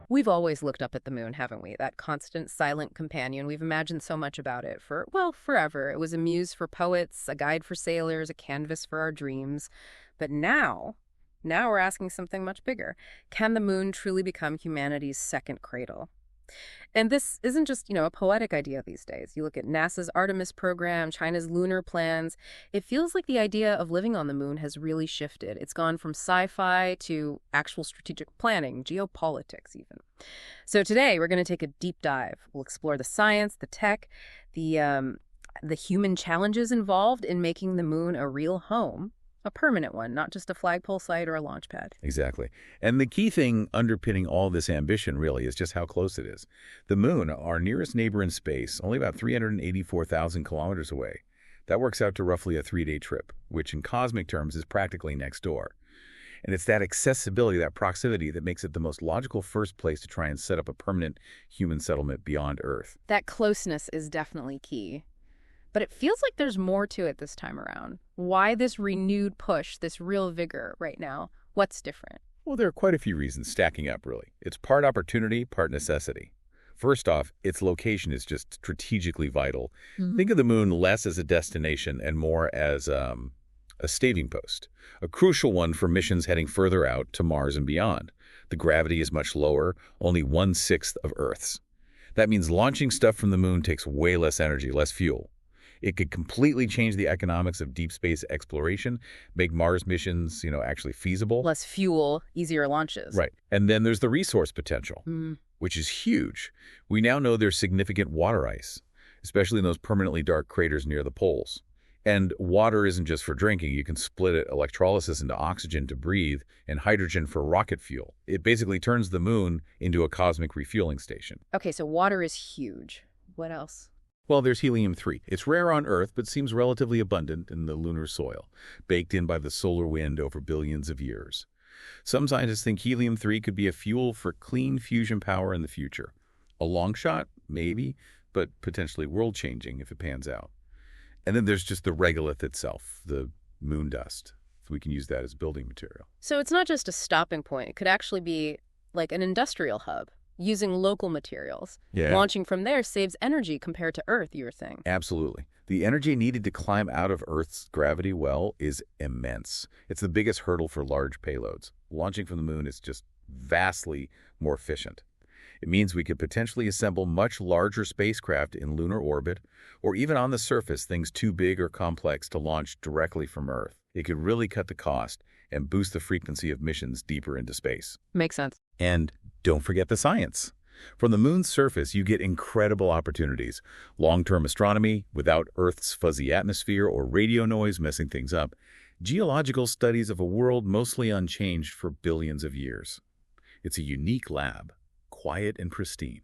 We've always looked up at the moon, haven't we? That constant silent companion. We've imagined so much about it for, well, forever. It was a muse for poets, a guide for sailors, a canvas for our dreams. But now we're asking something much bigger. Can the moon truly become humanity's second cradle? And this isn't just, a poetic idea these days. You look at NASA's Artemis program, China's lunar plans. It feels like the idea of living on the moon has really shifted. It's gone from sci-fi to actual strategic planning, geopolitics even. So today we're going to take a deep dive. We'll explore the science, the tech, the human challenges involved in making the moon a real home. A permanent one, not just a flagpole site or a launch pad. Exactly. And the key thing underpinning all this ambition really is just how close it is. The moon, our nearest neighbor in space, only about 384,000 kilometers away. That works out to roughly a 3-day trip, which in cosmic terms is practically next door. And it's that accessibility, that proximity, that makes it the most logical first place to try and set up a permanent human settlement beyond Earth. That closeness is definitely key. But it feels like there's more to it this time around. Why this renewed push, this real vigor right now? What's different? Well, there are quite a few reasons stacking up, really. It's part opportunity, part necessity. First off, its location is just strategically vital. Think of the moon less as a destination and more as a staging post, a crucial one for missions heading further out to Mars and beyond. The gravity is much lower, only 1/6 of Earth's. That means launching stuff from the moon takes way less energy, less fuel. It could completely change the economics of deep space exploration, make Mars missions, actually feasible. Less fuel, easier launches. Right. And then there's the resource potential, which is huge. We now know there's significant water ice, especially in those permanently dark craters near the poles. And water isn't just for drinking. You can split it, electrolysis into oxygen to breathe and hydrogen for rocket fuel. It basically turns the moon into a cosmic refueling station. Okay, so water is huge. What else? Well, there's helium-3. It's rare on Earth, but seems relatively abundant in the lunar soil, baked in by the solar wind over billions of years. Some scientists think helium-3 could be a fuel for clean fusion power in the future. A long shot? Maybe, but potentially world-changing if it pans out. And then there's just the regolith itself, the moon dust. So we can use that as building material. So it's not just a stopping point. It could actually be like an industrial hub. Using local materials. Yeah. Launching from there saves energy compared to Earth, you were saying. Absolutely. The energy needed to climb out of Earth's gravity well is immense. It's the biggest hurdle for large payloads. Launching from the moon is just vastly more efficient. It means we could potentially assemble much larger spacecraft in lunar orbit, or even on the surface, things too big or complex to launch directly from Earth. It could really cut the cost and boost the frequency of missions deeper into space. Makes sense. And don't forget the science. From the moon's surface, you get incredible opportunities. Long-term astronomy, without Earth's fuzzy atmosphere or radio noise messing things up. Geological studies of a world mostly unchanged for billions of years. It's a unique lab, quiet and pristine,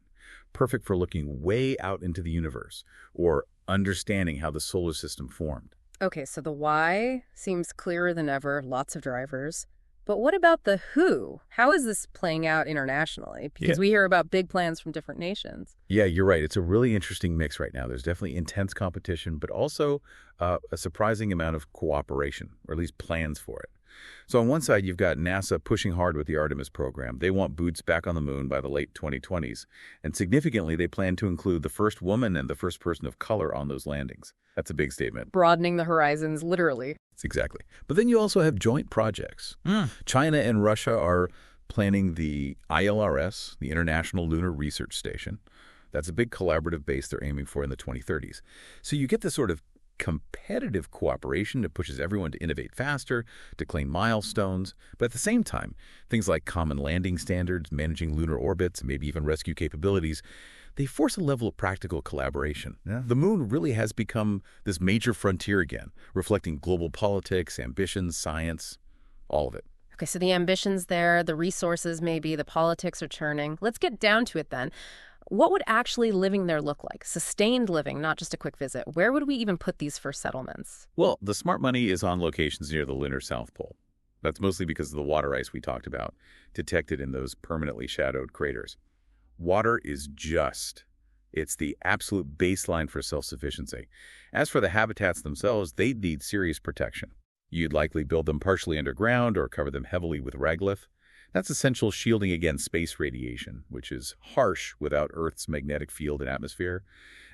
perfect for looking way out into the universe or understanding how the solar system formed. Okay, so the why seems clearer than ever, lots of drivers. But what about the who? How is this playing out internationally? Because we hear about big plans from different nations. Yeah, you're right. It's a really interesting mix right now. There's definitely intense competition, but also a surprising amount of cooperation, or at least plans for it. So on one side, you've got NASA pushing hard with the Artemis program. They want boots back on the moon by the late 2020s. And significantly, they plan to include the first woman and the first person of color on those landings. That's a big statement. Broadening the horizons, literally. Exactly. But then you also have joint projects. China and Russia are planning the ILRS, the International Lunar Research Station. That's a big collaborative base they're aiming for in the 2030s. So you get this sort of competitive cooperation that pushes everyone to innovate faster, to claim milestones. But at the same time, things like common landing standards, managing lunar orbits, maybe even rescue capabilities, they force a level of practical collaboration. Yeah. The moon really has become this major frontier again, reflecting global politics, ambitions, science, all of it. Okay, so the ambitions there, the resources maybe, the politics are churning. Let's get down to it then. What would actually living there look like? Sustained living, not just a quick visit. Where would we even put these first settlements? Well, the smart money is on locations near the lunar South Pole. That's mostly because of the water ice we talked about, detected in those permanently shadowed craters. Water is it's the absolute baseline for self-sufficiency. As for the habitats themselves, they need serious protection. You'd likely build them partially underground or cover them heavily with regolith. That's essential shielding against space radiation, which is harsh without Earth's magnetic field and atmosphere,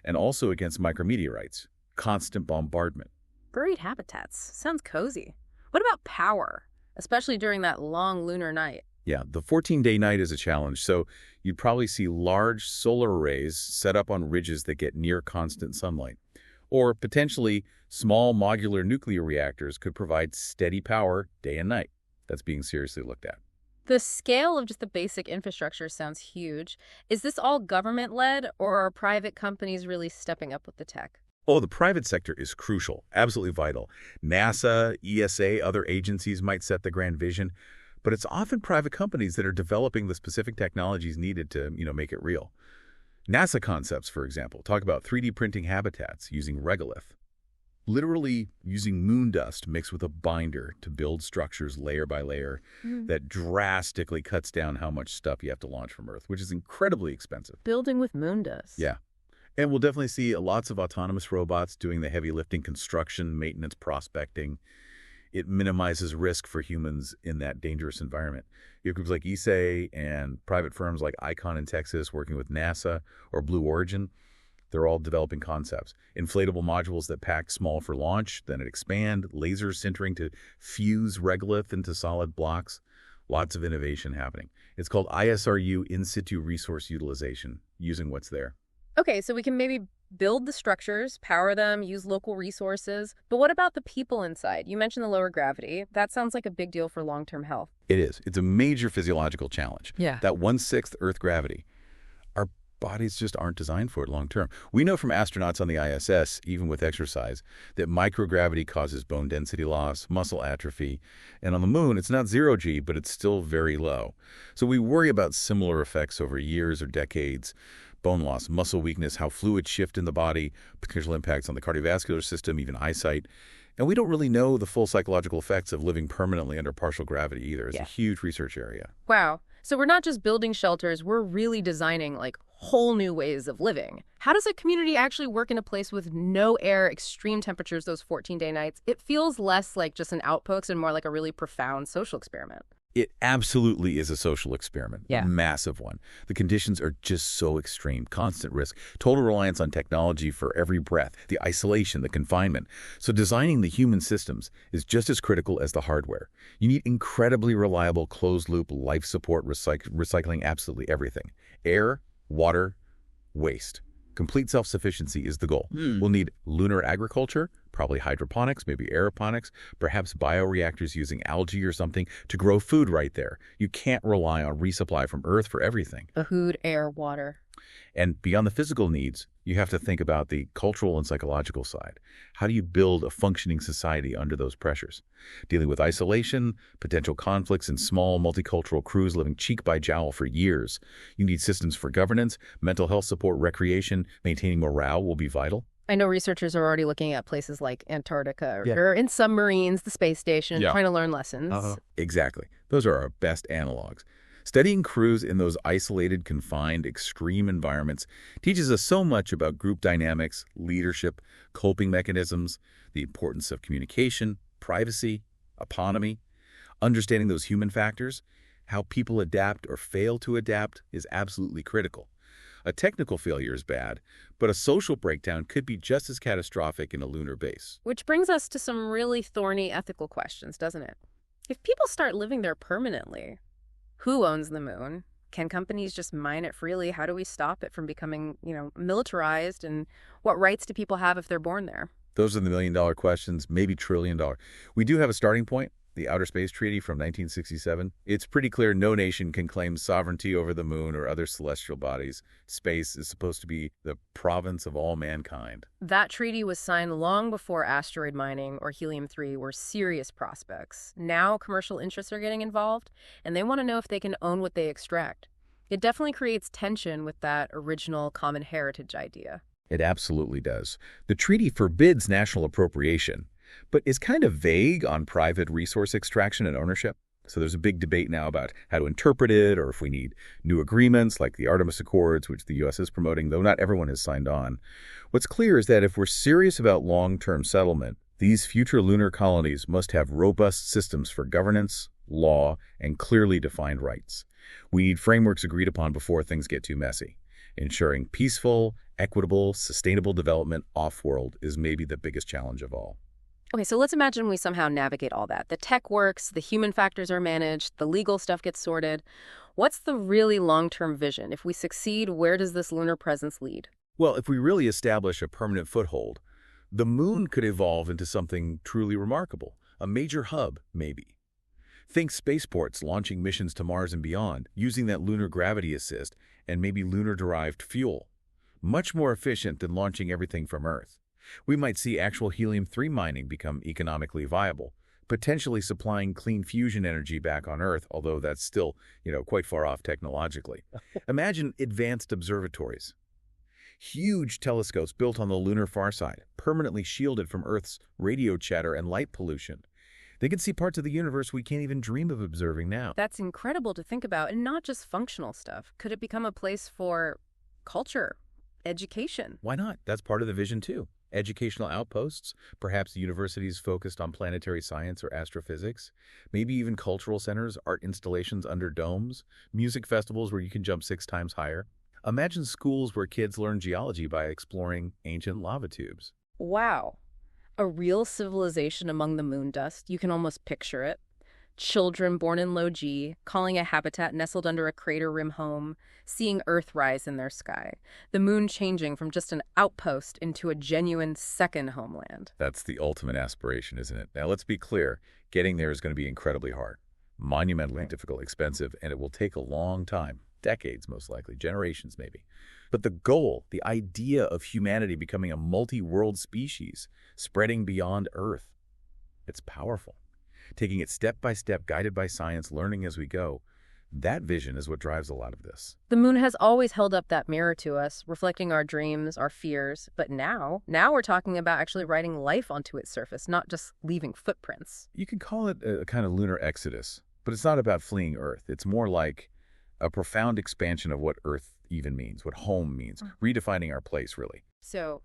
and also against micrometeorites, constant bombardment. Buried habitats. Sounds cozy. What about power, especially during that long lunar night? Yeah, the 14-day night is a challenge, so you'd probably see large solar arrays set up on ridges that get near constant sunlight. Or potentially, small modular nuclear reactors could provide steady power day and night. That's being seriously looked at. The scale of just the basic infrastructure sounds huge. Is this all government-led, or are private companies really stepping up with the tech? Oh, the private sector is crucial, absolutely vital. NASA, ESA, other agencies might set the grand vision, but it's often private companies that are developing the specific technologies needed to, make it real. NASA concepts, for example, talk about 3D printing habitats using regolith, literally using moon dust mixed with a binder to build structures layer by layer that drastically cuts down how much stuff you have to launch from Earth, which is incredibly expensive. Building with moon dust. Yeah. And we'll definitely see lots of autonomous robots doing the heavy lifting, construction, maintenance, prospecting. It minimizes risk for humans in that dangerous environment. You have groups like ESA and private firms like Icon in Texas working with NASA or Blue Origin. They're all developing concepts. Inflatable modules that pack small for launch, then expand, laser sintering to fuse regolith into solid blocks. Lots of innovation happening. It's called ISRU, in situ resource utilization, using what's there. Okay, so we can maybe build the structures, power them, use local resources. But what about the people inside? You mentioned the lower gravity. That sounds like a big deal for long-term health. It is. It's a major physiological challenge. Yeah. That 1/6 Earth gravity. Our bodies just aren't designed for it long-term. We know from astronauts on the ISS, even with exercise, that microgravity causes bone density loss, muscle atrophy. And on the moon, it's not 0G, but it's still very low. So we worry about similar effects over years or decades. Bone loss, muscle weakness, how fluids shift in the body, potential impacts on the cardiovascular system, even eyesight. And we don't really know the full psychological effects of living permanently under partial gravity either. It's a huge research area. Wow. So we're not just building shelters, we're really designing whole new ways of living. How does a community actually work in a place with no air, extreme temperatures those 14-day nights? It feels less like just an outpost and more like a really profound social experiment. It absolutely is a social experiment, Yeah. a massive one. The conditions are just so extreme, constant risk, total reliance on technology for every breath, the isolation, the confinement. So designing the human systems is just as critical as the hardware. You need incredibly reliable closed-loop life support, recycling absolutely everything. Air, water, waste. Complete self-sufficiency is the goal. We'll need lunar agriculture, probably hydroponics, maybe aeroponics, perhaps bioreactors using algae or something to grow food right there. You can't rely on resupply from Earth for everything. The food, air, water. And beyond the physical needs, you have to think about the cultural and psychological side. How do you build a functioning society under those pressures? Dealing with isolation, potential conflicts in small multicultural crews living cheek by jowl for years. You need systems for governance, mental health support, recreation, maintaining morale will be vital. I know researchers are already looking at places like Antarctica or in submarines, the space station, trying to learn lessons. Exactly. Those are our best analogs. Studying crews in those isolated, confined, extreme environments teaches us so much about group dynamics, leadership, coping mechanisms, the importance of communication, privacy, autonomy. Understanding those human factors, how people adapt or fail to adapt, is absolutely critical. A technical failure is bad, but a social breakdown could be just as catastrophic in a lunar base. Which brings us to some really thorny ethical questions, doesn't it? If people start living there permanently, who owns the moon? Can companies just mine it freely? How do we stop it from becoming, militarized? And what rights do people have if they're born there? Those are the million-dollar questions, maybe trillion-dollar. We do have a starting point, the Outer Space Treaty from 1967. It's pretty clear no nation can claim sovereignty over the moon or other celestial bodies. Space is supposed to be the province of all mankind. That treaty was signed long before asteroid mining or helium-3 were serious prospects. Now commercial interests are getting involved, and they want to know if they can own what they extract. It definitely creates tension with that original common heritage idea. It absolutely does. The treaty forbids national appropriation, but is kind of vague on private resource extraction and ownership. So there's a big debate now about how to interpret it, or if we need new agreements like the Artemis Accords, which the U.S. is promoting, though not everyone has signed on. What's clear is that if we're serious about long-term settlement, These future lunar colonies must have robust systems for governance, law, and clearly defined rights. We need frameworks agreed upon before things get too messy. Ensuring peaceful, equitable, sustainable development off-world is maybe the biggest challenge of all. Okay, so let's imagine we somehow navigate all that. The tech works, the human factors are managed, the legal stuff gets sorted. What's the really long-term vision? If we succeed, where does this lunar presence lead? Well, if we really establish a permanent foothold, the moon could evolve into something truly remarkable, a major hub, maybe. Think spaceports launching missions to Mars and beyond, using that lunar gravity assist and maybe lunar-derived fuel. Much more efficient than launching everything from Earth. We might see actual helium-3 mining become economically viable, potentially supplying clean fusion energy back on Earth, although that's still, quite far off technologically. Imagine advanced observatories. Huge telescopes built on the lunar far side, permanently shielded from Earth's radio chatter and light pollution. They can see parts of the universe we can't even dream of observing now. That's incredible to think about, and not just functional stuff. Could it become a place for culture, education? Why not? That's part of the vision, too. Educational outposts, perhaps universities focused on planetary science or astrophysics, maybe even cultural centers, art installations under domes, music festivals where you can jump 6 times higher. Imagine schools where kids learn geology by exploring ancient lava tubes. Wow. A real civilization among the moon dust. You can almost picture it. Children born in low G, calling a habitat nestled under a crater rim home, seeing Earth rise in their sky. The moon changing from just an outpost into a genuine second homeland. That's the ultimate aspiration, isn't it? Now, let's be clear. Getting there is going to be incredibly hard, monumentally difficult, expensive, and it will take a long time. Decades, most likely, generations maybe. But the goal, the idea of humanity becoming a multi-world species, spreading beyond Earth, it's powerful. Taking it step by step, guided by science, learning as we go, that vision is what drives a lot of this. The moon has always held up that mirror to us, reflecting our dreams, our fears. But now we're talking about actually writing life onto its surface, not just leaving footprints. You can call it a kind of lunar exodus, but it's not about fleeing Earth. It's more like a profound expansion of what Earth even means, what home means, redefining our place, really. So,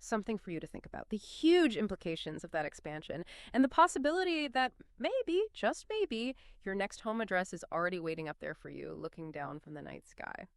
something for you to think about. The huge implications of that expansion and the possibility that maybe, just maybe, your next home address is already waiting up there for you, looking down from the night sky.